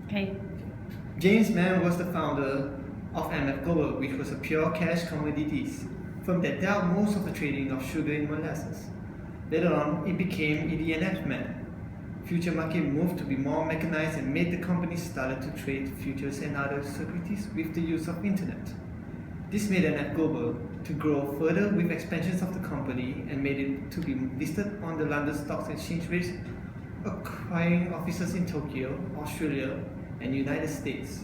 Okay. James Mann was the founder of MF Global, which was a pure cash commodities firm that dealt most of the trading of sugar and molasses. Later on, it became ED&F Man. Future market moved to be more mechanized and made the company started to trade futures and other securities with the use of internet. This made MF Global to grow further with expansions of the company and made it to be listed on the London Stock Exchange rates, acquiring offices in Tokyo, Australia, and United States.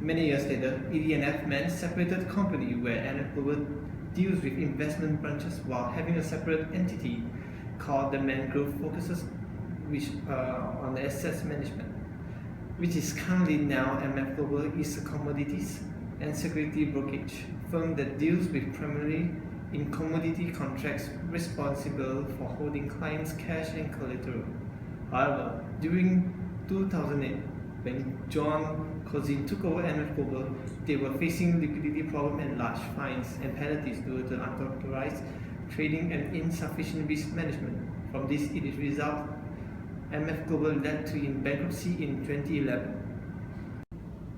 Many years later, ED&F Man separated the company where MF Global deals with investment branches while having a separate entity called the Man Group focuses on assets management, which is currently now MF Global is a commodities and security brokerage firm that deals with primarily in commodity contracts responsible for holding clients' cash and collateral. However, during 2008, when John Cousin took over MF Global, they were facing liquidity problems and large fines and penalties due to unauthorized trading and insufficient risk management. From this, it is result MF Global led to in bankruptcy in 2011.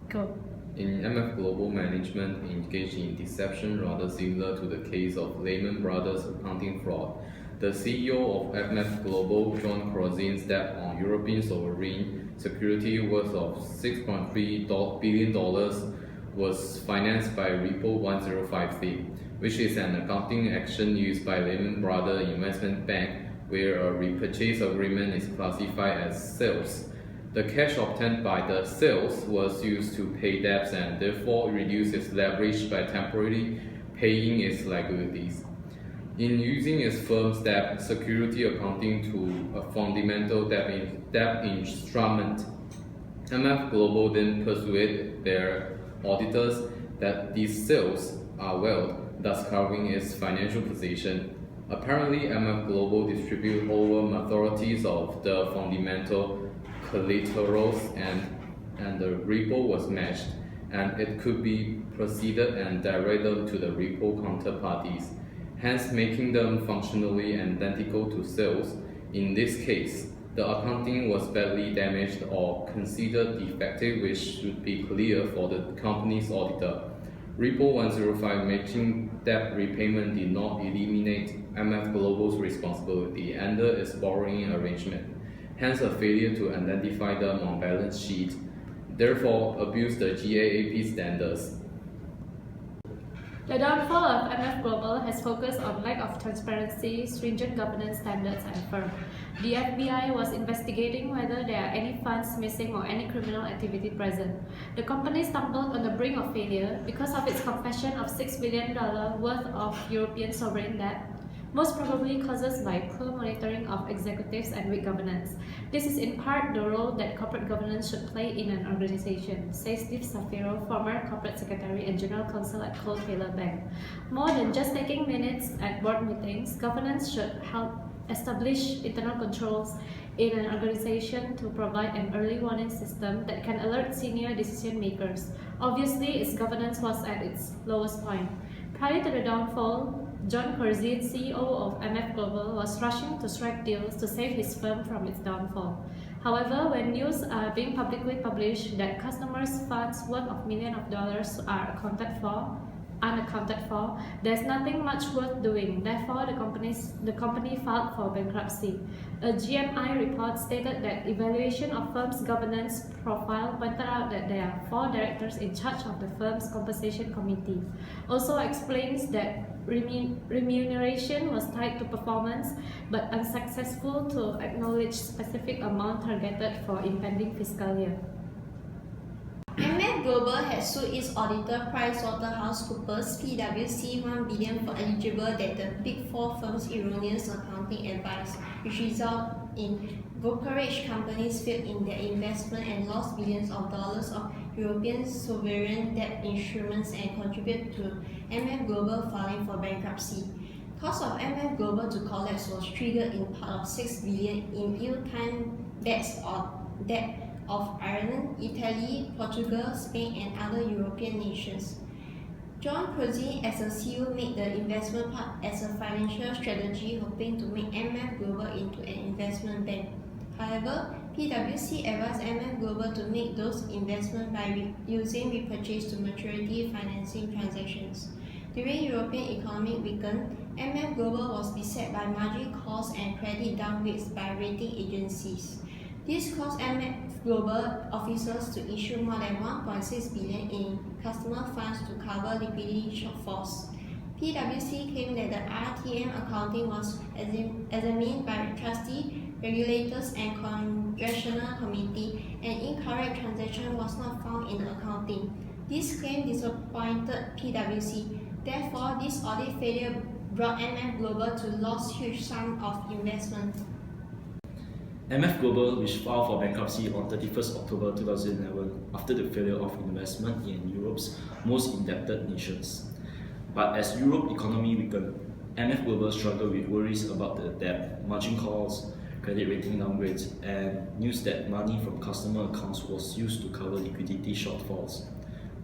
Go. In MF Global, management engaged in deception rather similar to the case of Lehman Brothers accounting fraud. The CEO of MF Global, John Cousin's debt on European sovereign security worth of $6.3 billion was financed by Repo 1053, which is an accounting action used by Lehman Brothers Investment Bank where a repurchase agreement is classified as sales. The cash obtained by the sales was used to pay debts and therefore reduce its leverage by temporarily paying its liabilities. In using its firm's debt security accounting to a fundamental debt instrument, MF Global then persuaded their auditors that these sales are wealth, thus covering its financial position. Apparently, MF Global distributed over authorities of the fundamental collaterals and the repo was matched, and it could be proceeded and directed to the repo counterparties, hence making them functionally identical to sales. In this case, the accounting was badly damaged or considered defective, which should be clear for the company's auditor. Repo 105 matching debt repayment did not eliminate MF Global's responsibility under its borrowing arrangement, hence a failure to identify them on balance sheet, therefore abused the GAAP standards. The downfall of MF Global has focused on lack of transparency, stringent governance standards, and firm. The FBI was investigating whether there are any funds missing or any criminal activity present. The company stumbled on the brink of failure because of its confession of $6 billion worth of European sovereign debt, most probably caused by poor monitoring of executives and weak governance. This is in part the role that corporate governance should play in an organization, says Steve Safiro, former corporate secretary and general counsel at Cole Taylor Bank. More than just taking minutes at board meetings, governance should help establish internal controls in an organization to provide an early warning system that can alert senior decision makers. Obviously, its governance was at its lowest point. Prior to the downfall, John Cousin, CEO of MF Global, was rushing to strike deals to save his firm from its downfall. However, when news are being publicly published that customers' funds worth of millions of dollars are unaccounted for, there's nothing much worth doing. Therefore, the company filed for bankruptcy. A GMI report stated that evaluation of firm's governance profile pointed out that there are 4 directors in charge of the firm's compensation committee. Also explains that remuneration was tied to performance but unsuccessful to acknowledge specific amount targeted for impending fiscal year. MF Global has sued its auditor PricewaterhouseCoopers PwC $1 billion for eligible that the Big Four firm's erroneous accounting advice, which resulted in brokerage companies failed in their investment and lost billions of dollars of European sovereign debt instruments and contributed to MF Global filing for bankruptcy. Cost of MF Global to collapse was triggered in part of $6 billion in ill-timed debts of Ireland, Italy, Portugal, Spain, and other European nations. John Cousin, as a CEO, made the investment part as a financial strategy, hoping to make MF Global into an investment bank. However, PwC advised MF Global to make those investments by using repurchase to maturity financing transactions. During European economic weaken, MF Global was beset by margin calls and credit downgrades by rating agencies. This caused MF Global officers to issue more than 1.6 billion in customer funds to cover liquidity shortfalls. PwC claimed that the RTM accounting was examined by trustee, regulators, and congressional committee, and incorrect transaction was not found in the accounting. This claim disappointed PwC. Therefore, this audit failure brought MF Global to lose huge sum of investment. MF Global, which filed for bankruptcy on 31st October 2011 after the failure of investment in Europe's most indebted nations. But as Europe's economy weakened, MF Global struggled with worries about the debt, margin calls, credit rating downgrades, and news that money from customer accounts was used to cover liquidity shortfalls.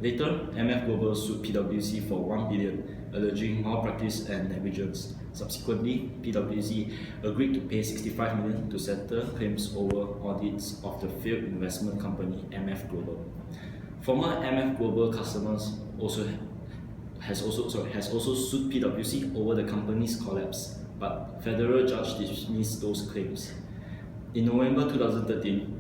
Later, MF Global sued PwC for 1 billion, alleging malpractice and negligence. Subsequently, PwC agreed to pay 65 million to settle claims over audits of the failed investment company MF Global. Former MF Global customers has also sued PwC over the company's collapse, but federal judge dismissed those claims. In November 2013,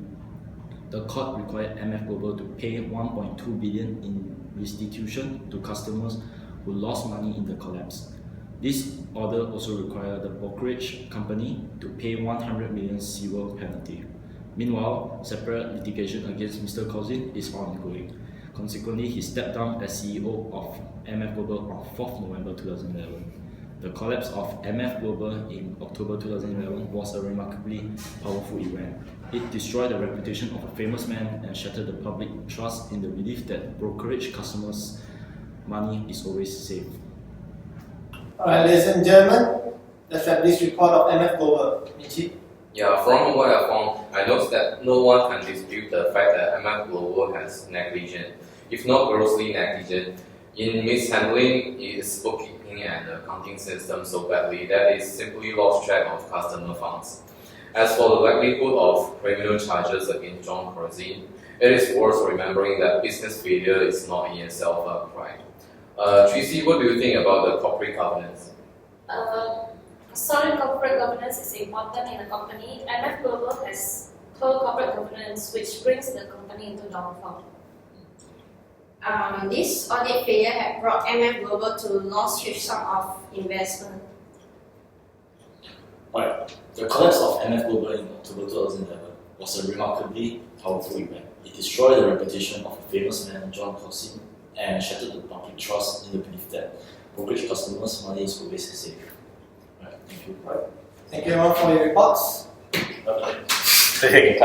the court required MF Global to pay 1.2 billion in restitution to customers who lost money in the collapse. This order also required the brokerage company to pay 100 million civil penalty. Meanwhile, separate litigation against Mr. Corzine is ongoing. Consequently, he stepped down as CEO of MF Global on 4th November 2011. The collapse of MF Global in October 2011 was a remarkably powerful event. It destroyed the reputation of a famous man and shattered the public trust in the belief that brokerage customers' money is always safe. Alright, ladies and gentlemen, let's have this report of MF Global. Min Qi. Yeah, from what I found, I noticed that no one can dispute the fact that MF Global has negligent, if not grossly negligent, in mishandling its bookkeeping and accounting system so badly that it simply lost track of customer funds. As for the likelihood of criminal charges against John Corzine, it is worth remembering that business failure is not in itself a crime. Tracy, what do you think about the corporate governance? Solid corporate governance is important in a company. MF Global has poor corporate governance, which brings the company into downfall. This audit failure had brought MF Global to lose huge sum of investment. Alright, the collapse of MF Global in October 2011 was a remarkably powerful event. It destroyed the reputation of a famous man, John Corzine, and shattered the public trust in the belief that brokerage customers' money is always safe. Right, thank you. Right. Thank you everyone for your reports. Okay.